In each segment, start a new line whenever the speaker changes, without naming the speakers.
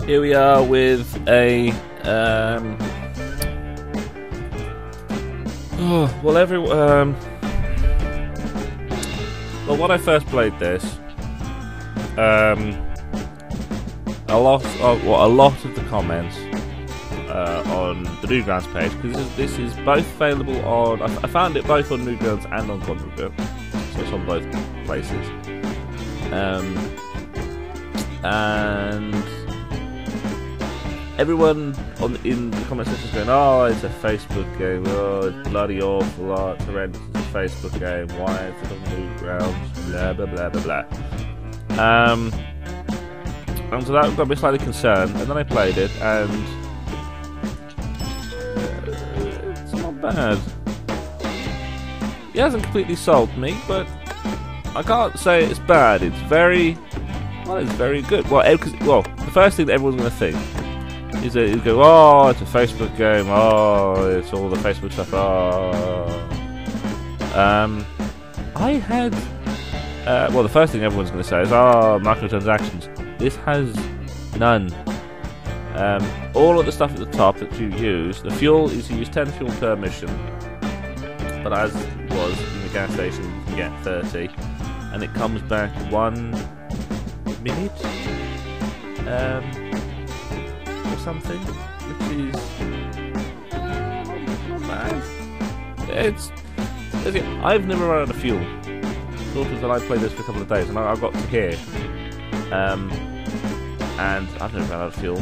here we are with a when I first played this, a lot of the comments on the Newgrounds page, because this is both available on. I found it both on Newgrounds and on Contribute, so it's on both places. And everyone in the comment section is going, "Oh, it's a Facebook game. Oh, it's bloody awful. Oh, it's horrendous. It's a Facebook game. Why is it on Newgrounds? Blah blah blah blah blah." And so that got me slightly concerned. And then I played it, and it's not bad. It hasn't completely sold me, but I can't say it's bad. It's very good. Well, the first thing that everyone's going to think is that you go, "Oh, it's a Facebook game. Oh, it's all the Facebook stuff." I had the first thing everyone's going to say is, "Oh, microtransactions." This has none. All of the stuff at the top that you use, the fuel is you use 10 fuel per mission, but as it was in the gas station, you can get 30, and it comes back 1 minute or something, which is not bad. I've never run out of fuel. Sort of that I played this for a couple of days, and I got to here, and I've never run out of fuel.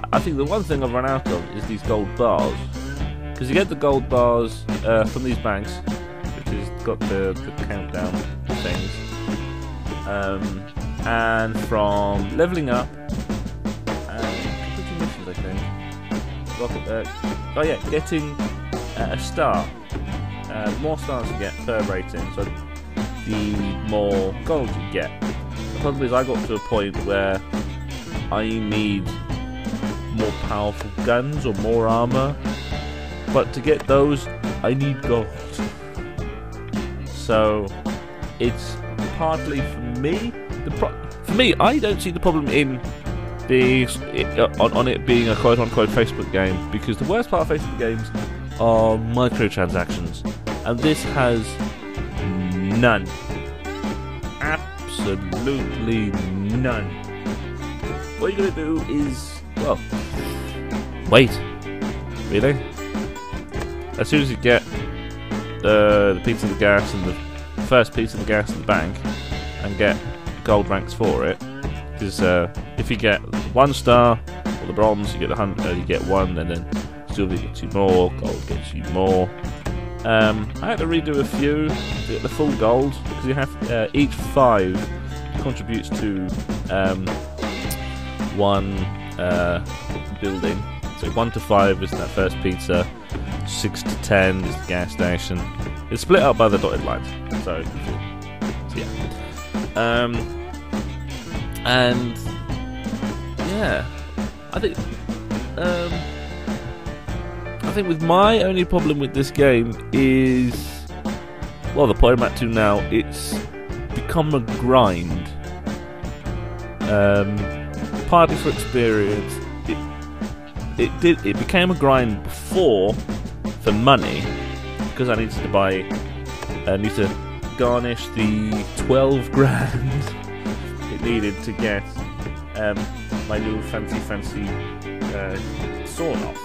I think the one thing I've run out of is these gold bars, because you get the gold bars from these banks, which has got the countdown things, and from leveling up and completing missions, I think. Getting a star. The more stars you get per rating, so the more gold you get. The problem is I got to a point where I need more powerful guns or more armor, but to get those I need gold. So it's partly for me. For me, I don't see the problem in on it being a quote-unquote Facebook game, because the worst part of Facebook games are microtransactions, and this has none. Absolutely none. What you're gonna do is, wait. Really? As soon as you get the piece of the gas and the first piece of the gas in the bank, and get gold ranks for it, because if you get 1 star or the bronze, you get you get 1, and then silver gets you more, gold gets you more. I had to redo a few to get the full gold, because you have each 5 contributes to 1 building. So 1 to 5 is that first pizza, 6 to 10 is the gas station. It's split up by the dotted lines. So yeah. And yeah, I think with my only problem with this game is, the point I'm at to now, it's become a grind. Partly for experience, it became a grind before for money, because I needed to garnish the 12 grand it needed to get my new fancy sawn off.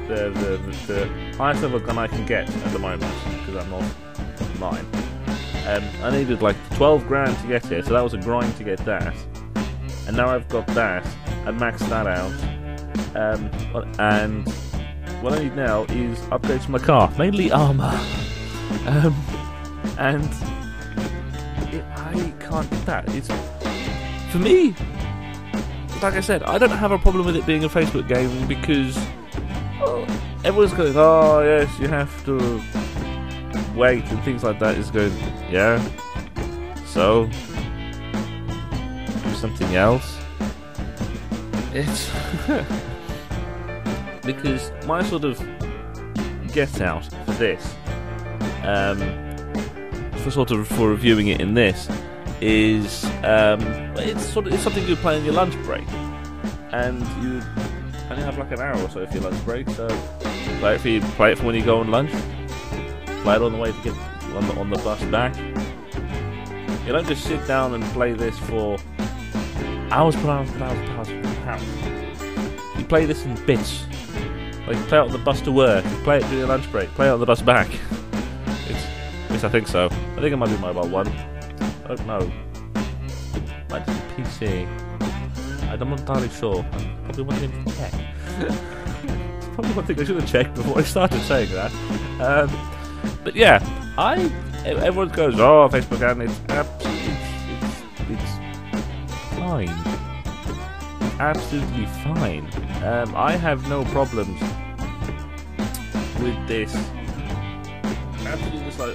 The highest level gun I can get at the moment, because I'm not mine. I needed like 12 grand to get it, so that was a grind to get that. And now I've got that and maxed that out. And what I need now is upgrades to my car, mainly armor. And I can't get that. It's, for me, like I said, I don't have a problem with it being a Facebook game, because everyone's going, "Oh yes, you have to wait," and things like that. Is going, yeah, so do something else. It's because my sort of get out for this, for reviewing it in this, is it's something you play in your lunch break, and you only have like an hour or so for your lunch break. So play it for when you go on lunch. Play it on the way to get on the bus back. You don't just sit down and play this for hours per hours per hours per hours per hours. You play this in bits. Like you play it on the bus to work, you play it during your lunch break, play it on the bus back. At least I think so. I think it might be mobile one. I don't know. Might be PC. I'm not entirely sure. Probably one thing to check. Probably one thing I should have checked before I started saying that. But yeah, everyone goes, oh, Facebook, and it's absolutely, it's fine. Absolutely fine. I have no problems with this. Absolutely just like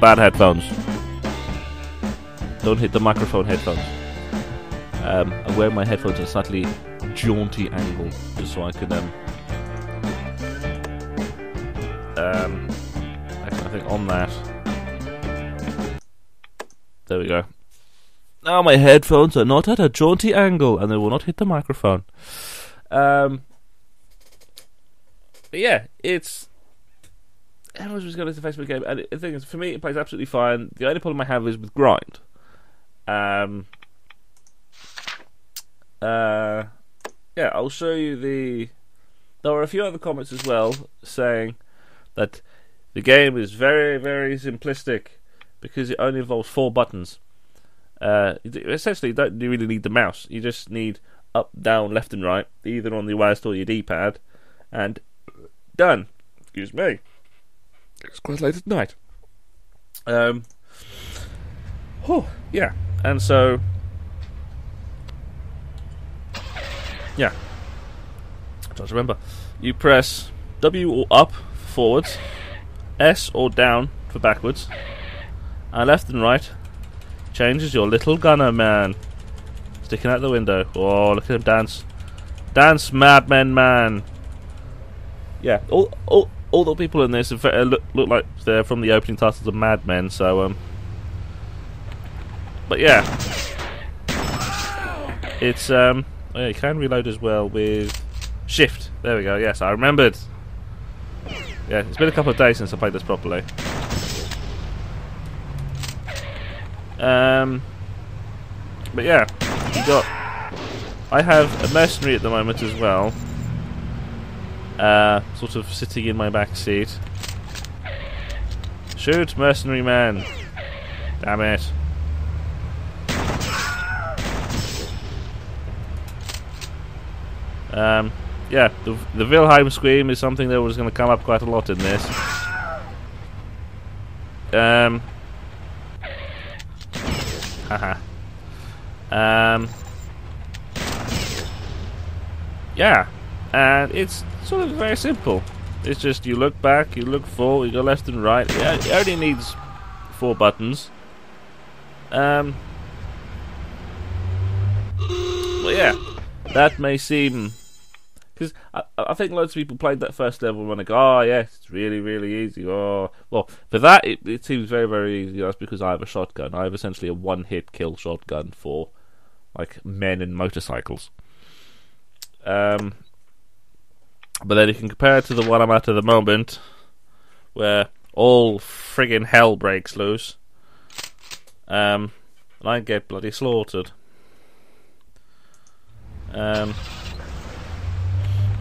bad headphones. Don't hit the microphone headphones. I wear my headphones at a slightly jaunty angle just so I can actually I think on that. There we go. Now my headphones are not at a jaunty angle and they will not hit the microphone. But yeah, everyone's just got into the Facebook game, and the thing is, for me, it plays absolutely fine. The only problem I have is with grind. Yeah, I'll show you there were a few other comments as well saying that the game is very, very simplistic because it only involves 4 buttons. Essentially, you don't really need the mouse. You just need up, down, left, and right, either on the WASD or your D-pad, and done. Excuse me. It's quite late at night. Yeah, and so, yeah. I'm trying to remember. You press W or up for forwards, S or down for backwards, and left and right changes your little gunner man. Sticking out the window. Oh, look at him dance. Dance, madman man. Yeah, all the people in this look like they're from the opening titles of Mad Men, so, but yeah. It's, oh yeah, you can reload as well with Shift. There we go, yes, I remembered. Yeah, it's been a couple of days since I played this properly. But yeah, I have a mercenary at the moment as well. Sort of sitting in my back seat. Shoot, mercenary man! Damn it! Yeah, the Wilhelm scream is something that was going to come up quite a lot in this. Haha. Yeah, and it's sort of very simple. It's just you look back, you look forward, you go left and right. Yeah, it only needs 4 buttons. Well, yeah, that may seem, because I think loads of people played that first level and want to go, oh yes, it's really, really easy. Oh, well, for that it seems very, very easy. That's because I have a shotgun. I have essentially a one-hit kill shotgun for like men and motorcycles. But then you can compare it to the one I'm at the moment, where all friggin' hell breaks loose, and I get bloody slaughtered.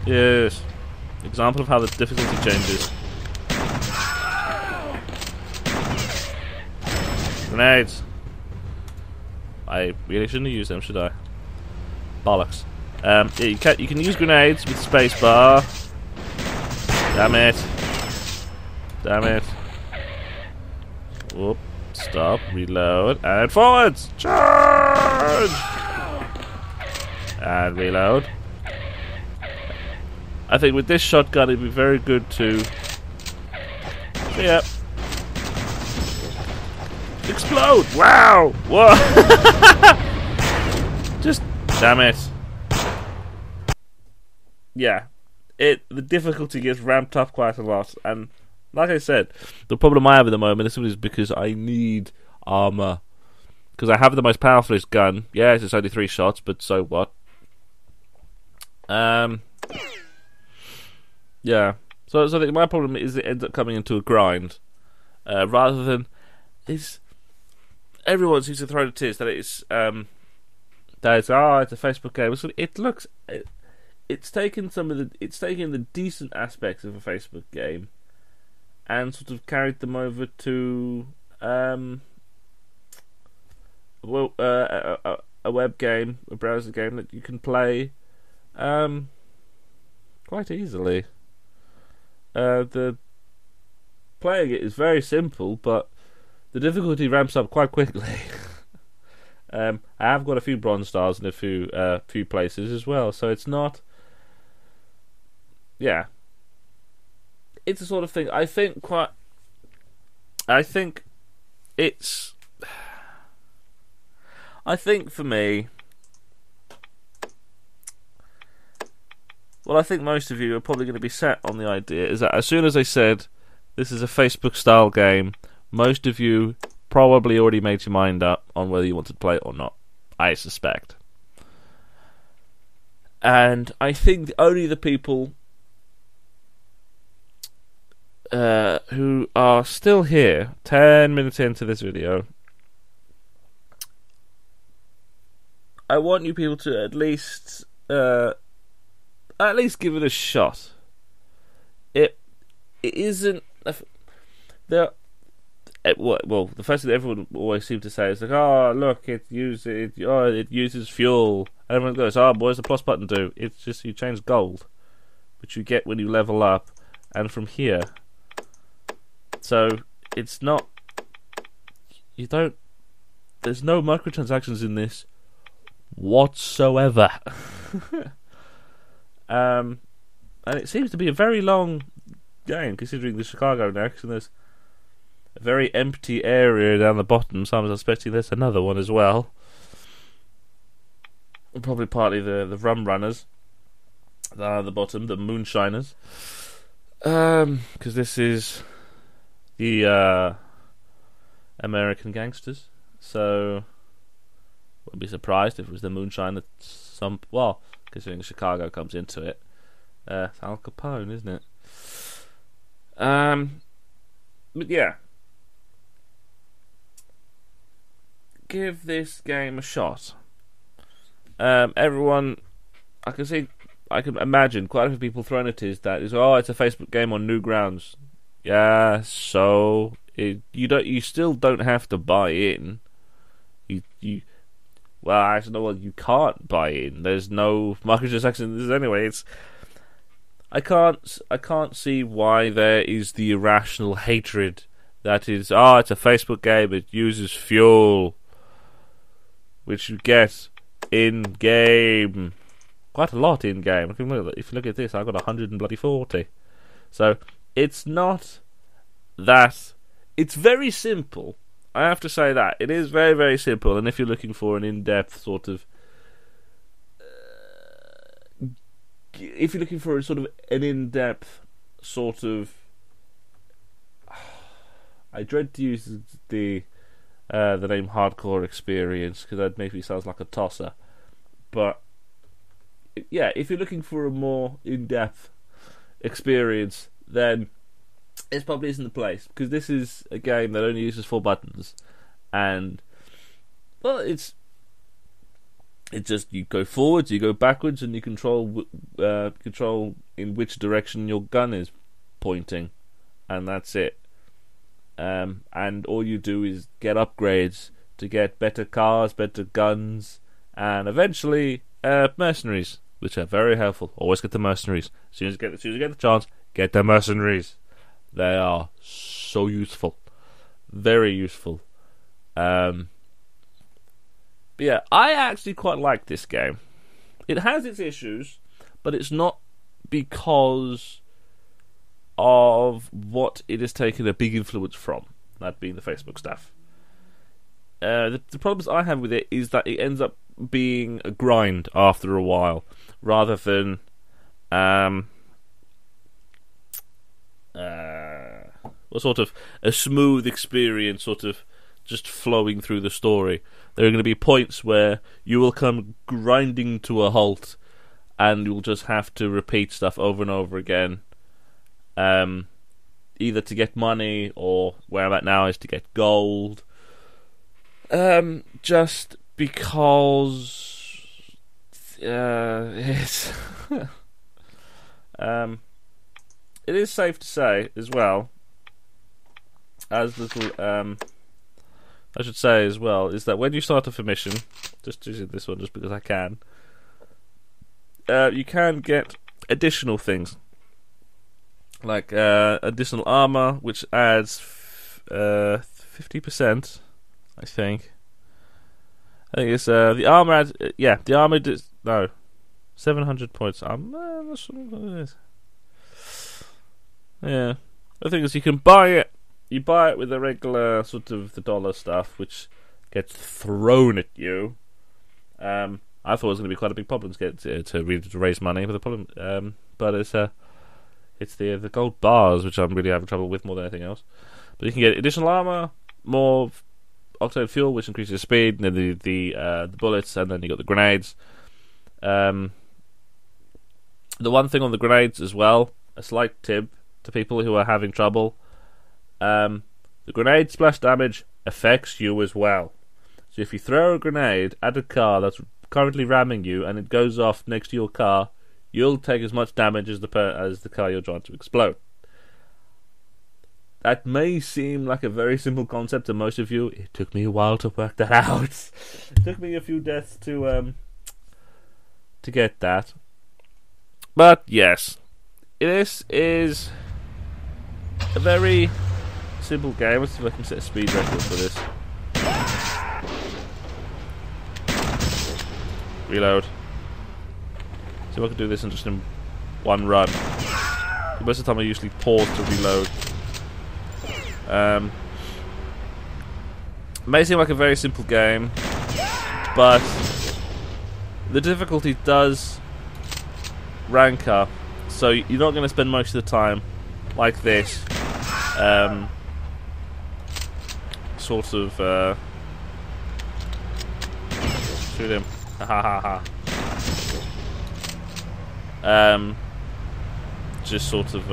Yes, example of how the difficulty changes. Grenades. I really shouldn't have used them, should I? Bollocks. Yeah, you can use grenades with spacebar. Damn it. Damn it. Whoop. Stop. Reload. And forwards! Charge! And reload. I think with this shotgun it'd be very good to... Yeah. Explode! Wow! Whoa! Just... Damn it. Yeah, the difficulty gets ramped up quite a lot, and like I said, the problem I have at the moment is because I need armor. Because I have the most powerfulest gun. Yes, it's only 3 shots, but so what? Yeah. So I think my problem is it ends up coming into a grind, rather than everyone seems to throw the tears that it's it's a Facebook game. It's taken the decent aspects of a Facebook game and sort of carried them over to a web game, a browser game that you can play quite easily. The playing it is very simple, but the difficulty ramps up quite quickly. I have got a few bronze stars in a few places as well, so it's not. Yeah, it's the sort of thing. I think it's. I think for me, well, I think most of you are probably going to be set on the idea is that as soon as I said this is a Facebook style game, most of you probably already made your mind up on whether you want to play it or not, I suspect. And I think only the people who are still here 10 minutes into this video, I want you people to at least give it a shot. It isn't the first thing that everyone always seems to say is like, oh look, it uses fuel. And everyone goes, oh, what does the plus button do? It's just you change gold, which you get when you level up, and from here. So it's not. There's no microtransactions in this whatsoever. And it seems to be a very long game considering the Chicago next, and there's a very empty area down the bottom, so I'm expecting there's another one as well. And probably partly the rum runners down at the bottom, the moonshiners. Because this is the American Gangsters, so wouldn't be surprised if it was the moonshine that considering Chicago comes into it. It's Al Capone, isn't it? But yeah, give this game a shot. Everyone, I can imagine quite a few people throwing it is that it's it's a Facebook game on new grounds. Yeah, so you still don't have to buy in. You can't buy in. There's no microtransactions anyway. I can't see why there is the irrational hatred that is. It's a Facebook game. It uses fuel, which you get in game, quite a lot in game. If you look at this, I've got 140. So it's not that. It's very simple. I have to say that it is very, very simple. And if you're looking for an in-depth sort of, if you're looking for an in-depth sort of, I dread to use the name hardcore experience because that makes me sound like a tosser. But yeah, if you're looking for a more in-depth experience, then it probably isn't the place, because this is a game that only uses 4 buttons, and it's just you go forwards, you go backwards, and you control in which direction your gun is pointing, and that's it. And all you do is get upgrades to get better cars, better guns, and eventually mercenaries, which are very helpful. Always get the mercenaries. As soon as you get the chance, get the mercenaries. They are so useful, very useful. But yeah, I actually quite like this game. It has its issues, but it's not because of what it has taken a big influence from, that being the Facebook stuff. The problems I have with it is that it ends up being a grind after a while, rather than or sort of a smooth experience, sort of just flowing through the story. There are going to be points where you will come grinding to a halt, and you'll just have to repeat stuff over and over again, either to get money, or where I'm at now is to get gold. Just because it's it is safe to say as well, as little I should say as well, is that when you start off a mission, just using this one just because I can, you can get additional things, like additional armor, which adds 50%, I think. I think it's the armor adds, the armor does, no, 700 points. I'm not sure what it is. Yeah, the thing is, you can buy it. You buy it with the regular sort of the dollar stuff, which gets thrown at you. I thought it was going to be quite a big problem to get to raise money, but the problem, but it's the gold bars, which I'm really having trouble with more than anything else. But you can get additional armor, more octane fuel, which increases your speed, and then the bullets, and then you got the grenades. The one thing on the grenades as well, a slight tip to people who are having trouble. The grenade splash damage affects you as well. So if you throw a grenade at a car that's currently ramming you and it goes off next to your car, you'll take as much damage as the car you're trying to explode. That may seem like a very simple concept to most of you. It took me a while to work that out. It took me a few deaths to get that. But yes, this is a very simple game. Let's see if I can set a speed record for this. Reload. See if I can do this in just in one run. Most of the time I usually pause to reload. It may seem like a very simple game, but the difficulty does rank up. So you're not going to spend most of the time like this. Sort of shoot him. Ha ha ha. Just sort of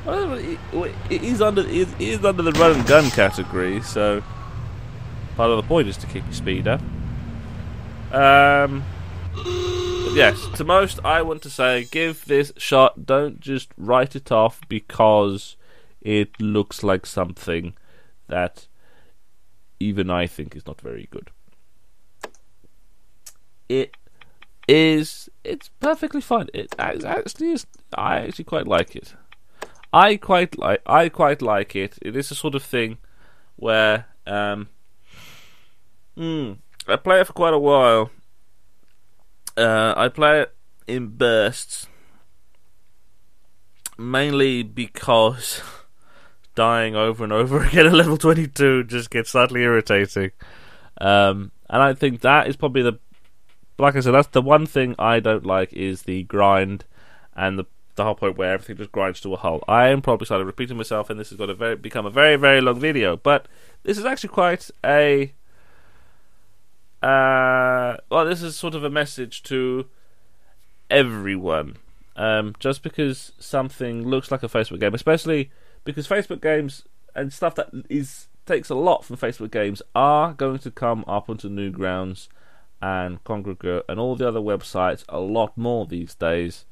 well, it is under the run and gun category, so part of the point is to keep your speed up. But yes, to most I want to say, give this a shot. Don't just write it off because it looks like something that even I think is not very good. It's perfectly fine. It actually is. I actually quite like it. I quite like it. It is a sort of thing where I play it for quite a while. I play it in bursts, mainly because dying over and over again at level 22 just gets slightly irritating. And I think that is probably like I said, that's the one thing I don't like, is the grind and the whole point where everything just grinds to a halt. I am probably started repeating myself, and this is going to become a very, very long video. But this is actually quite a this is sort of a message to everyone. Just because something looks like a Facebook game, especially because Facebook games and stuff that takes a lot from Facebook games are going to come up onto Newgrounds and Congregate and all the other websites a lot more these days,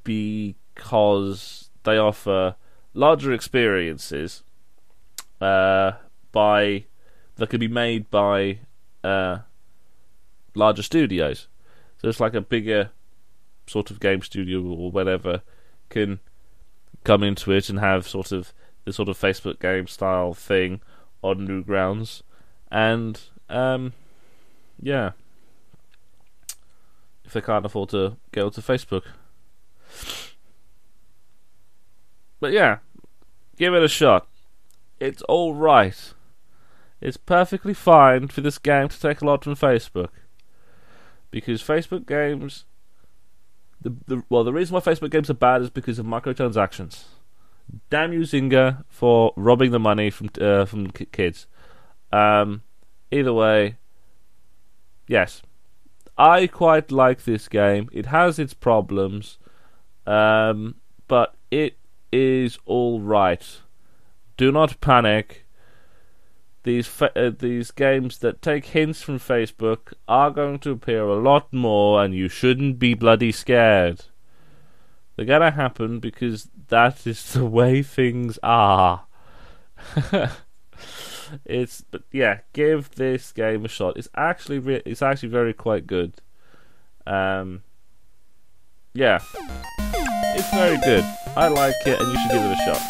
because they offer larger experiences that can be made by larger studios. So it's like a bigger sort of game studio or whatever can come into it and have sort of the sort of Facebook game style thing on Newgrounds, and yeah, if they can't afford to go to Facebook. But yeah, give it a shot. It's alright. It's perfectly fine for this game to take a lot from Facebook, because Facebook games, the reason why Facebook games are bad is because of microtransactions. Damn you, Zynga, for robbing the money from kids. Either way, yes, I quite like this game. It has its problems, but it is all right. Do not panic. These games that take hints from Facebook are going to appear a lot more, and you shouldn't be bloody scared. They're gonna happen because that is the way things are. But yeah, give this game a shot. It's actually very quite good. Yeah, it's very good. I like it, and you should give it a shot.